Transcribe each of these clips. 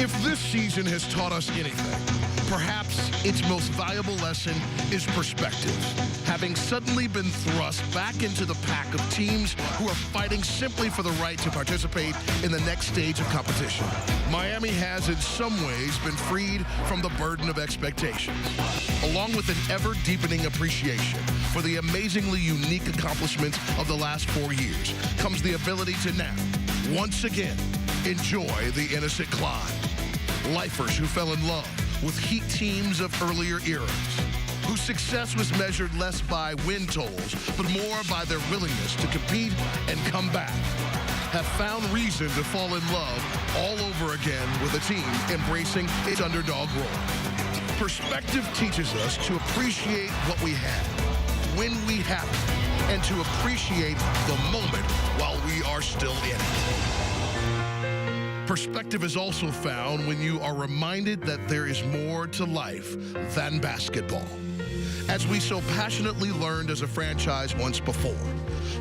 If this season has taught us anything, perhaps its most valuable lesson is perspective. Having suddenly been thrust back into the pack of teams who are fighting simply for the right to participate in the next stage of competition, Miami has in some ways been freed from the burden of expectations. Along with an ever-deepening appreciation for the amazingly unique accomplishments of the last 4 years comes the ability to now, once again, enjoy the innocent climb. Lifers who fell in love with Heat teams of earlier eras, whose success was measured less by win totals, but more by their willingness to compete and come back, have found reason to fall in love all over again with a team embracing its underdog role. Perspective teaches us to appreciate what we have, when we have it, and to appreciate the moment while we are still in it. Perspective is also found when you are reminded that there is more to life than basketball. As we so passionately learned as a franchise once before,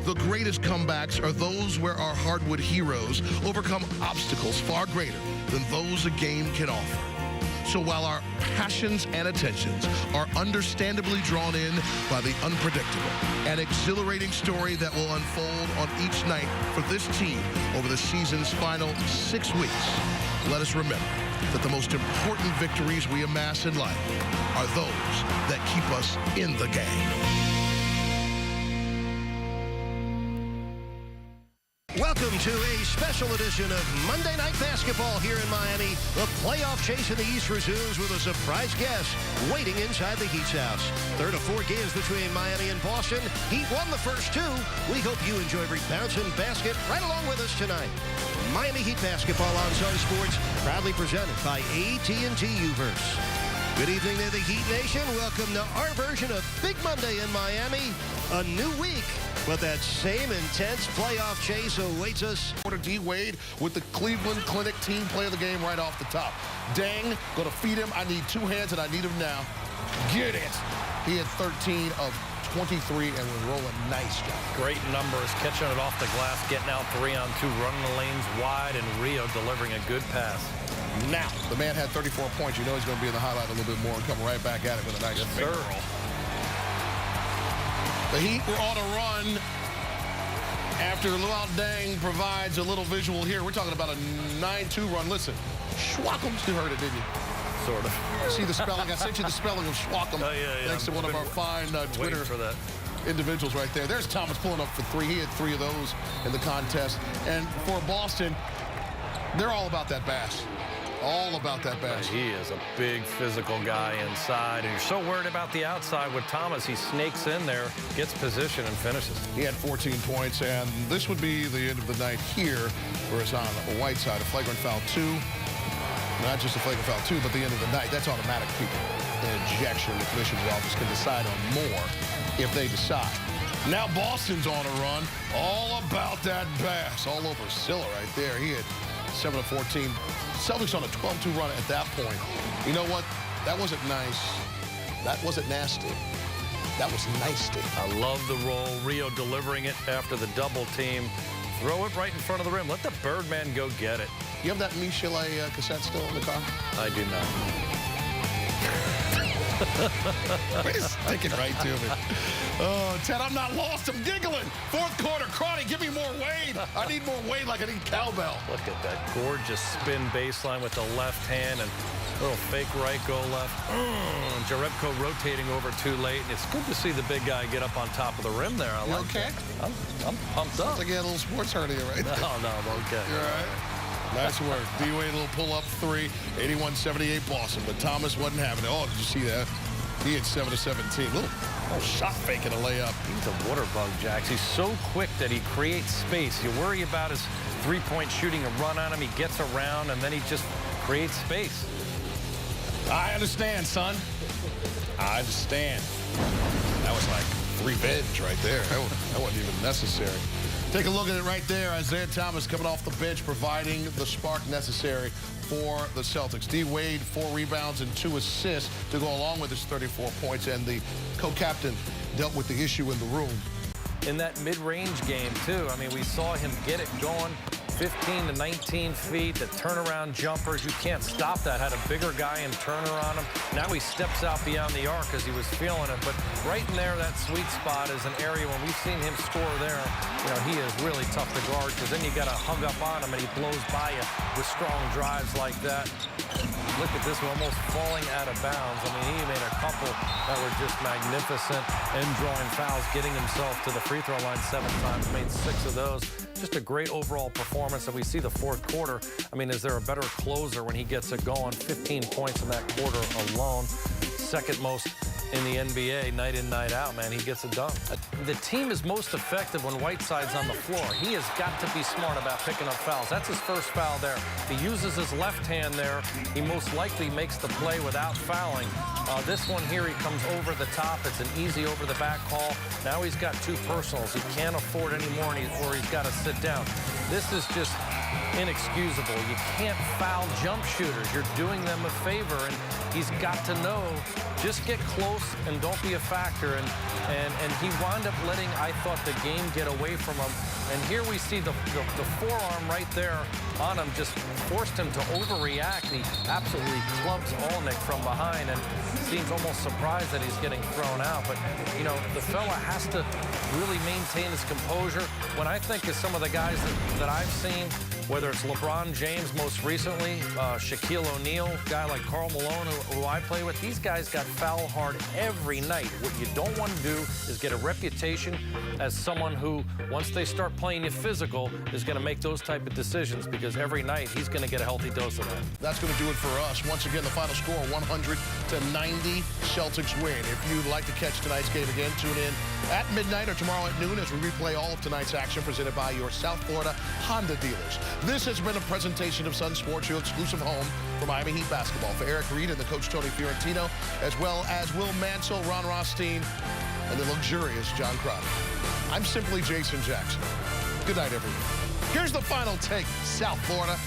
the greatest comebacks are those where our hardwood heroes overcome obstacles far greater than those a game can offer. So while our passions and attentions are understandably drawn in by the unpredictable and exhilarating story that will unfold on each night for this team over the season's final 6 weeks, let us remember that the most important victories we amass in life are those that keep us in the game. Welcome to a special edition of Monday Night Basketball here in Miami. The playoff chase in the East resumes with a surprise guest waiting inside the Heat's house. 3rd of 4 games between Miami and Boston. Heat won the first 2. We hope you enjoy every bounce and basket right along with us tonight. Miami Heat basketball on Sunsports, proudly presented by AT&T Uverse. Good evening to the Heat Nation. Welcome to our version of Big Monday in Miami. A new week, but that same intense playoff chase awaits us. D. Wade with the Cleveland Clinic team play of the game right off the top. Dang, gonna feed him. I need 2 hands, and I need him now. Get it. He had 13 of 23 and was rolling nice job. Great numbers, catching it off the glass, getting out 3-on-2, running the lanes wide, and Rio delivering a good pass. Now, the man had 34 points. You know he's going to be in the highlight a little bit more and come right back at it with a nice finger roll. The Heat were on a run after Luol Deng provides a little visual here. We're talking about a 9-2 run. Listen, Schwackum, you heard it, didn't you? Sort of. See the spelling? I sent you the spelling of Schwackum. Oh, yeah. Thanks to one of our fine Twitter for that. individuals right there. There's Thomas pulling up for 3. He had 3 of those in the contest. And for Boston, they're all about that bass. All about that bass. He is a big physical guy inside, and you're so worried about the outside with Thomas. He snakes in there, gets position, and finishes. He had 14 points, and this would be the end of the night here, whereas on Whiteside, a flagrant foul 2. Not just a flagrant foul 2, but the end of the night. That's automatic, people. An ejection. The commissioner's office can decide on more if they decide. Now Boston's on a run. All about that bass. All over Silla right there. He had 7 of 14. Celtics on a 12-2 run at that point. You know what? That wasn't nice. That wasn't nasty. That was nasty. I love the roll. Rio delivering it after the double team. Throw it right in front of the rim. Let the Birdman go get it. You have that Michelet cassette still in the car? I do not. We're just sticking right to me. Oh, Ted, I'm not lost. I'm giggling. 4th quarter, Crotty, give me more Wade. I need more Wade like I need cowbell. Look at that gorgeous spin baseline with the left hand and little fake right go left. Jerebko rotating over too late. And it's good to see the big guy get up on top of the rim there. I like okay? That. I'm pumped up. Sounds like you had a little sports hernia right there. No, I'm okay. You're all right. Nice work. D-Wade, a little pull-up 3, 81-78 Boston, but Thomas wasn't having it. Oh, did you see that? He had 7 of 17. Little shot fake and a layup. He's a water bug, Jax. He's so quick that he creates space. You worry about his three-point shooting, a run on him. He gets around, and then he just creates space. I understand, son. I understand. That was like revenge right there. That wasn't even necessary. Take a look at it right there. Isaiah Thomas coming off the bench, providing the spark necessary for the Celtics. D. Wade, 4 rebounds and 2 assists to go along with his 34 points. And the co-captain dealt with the issue in the room. In that mid-range game, too, I mean, we saw him get it going 15 to 19 feet, the turnaround jumpers. You can't stop that. Had a bigger guy and Turner on him. Now he steps out beyond the arc as he was feeling it. But right in there, that sweet spot is an area when we've seen him score there. You know, he is really tough to guard because then you got to hug up on him and he blows by you with strong drives like that. Look at this one, almost falling out of bounds. I mean, he made a couple that were just magnificent and drawing fouls, getting himself to the free throw line 7 times, made 6 of those. Just a great overall performance, and we see the fourth quarter. I mean, is there a better closer when he gets it going? 15 points in that quarter alone. Second most in the NBA, night in, night out, man. He gets it done. The team is most effective when Whiteside's on the floor. He has got to be smart about picking up fouls. That's his first foul there. He uses his left hand there. He most likely makes the play without fouling. This one here, he comes over the top. It's an easy over-the-back call. Now he's got 2 personals. He can't afford any more, or he's got to sit down. This is just inexcusable. You can't foul jump shooters. You're doing them a favor, and he's got to know, just get close and don't be a factor. And he wound up letting, I thought, the game get away from him. And here we see the forearm right there on him just forced him to overreact. He absolutely clubs Olenek from behind and seems almost surprised that he's getting thrown out. But, you know, the fella has to really maintain his composure. When I think of some of the guys that I've seen, whether it's LeBron James most recently, Shaquille O'Neal, guy like Karl Malone, who I play with, these guys got foul hard every night. What you don't want to do is get a reputation as someone who, once they start playing you physical, is going to make those type of decisions, because every night he's going to get a healthy dose of that. That's going to do it for us. Once again, the final score, 100-90. Celtics win. If you'd like to catch tonight's game again, tune in at midnight or tomorrow at noon as we replay all of tonight's action presented by your South Florida Honda dealers. This has been a presentation of Sunsports, your exclusive home for Miami Heat basketball. For Eric Reed and the coach Tony Fiorentino, as well as Will Mansell, Ron Rothstein, and the luxurious John Crowder. I'm simply Jason Jackson. Good night, everyone. Here's the final take, South Florida.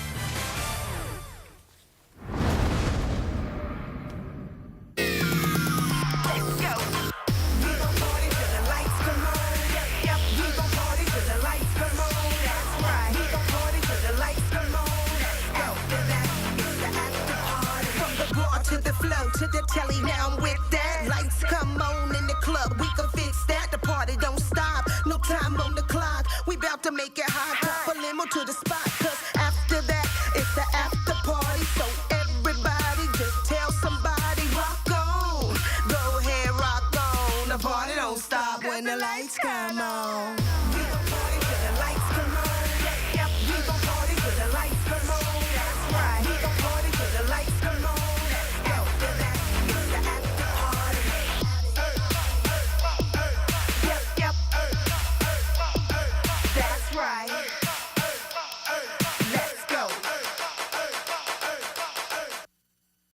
To the telly, now I'm with that. Lights come on in the club, we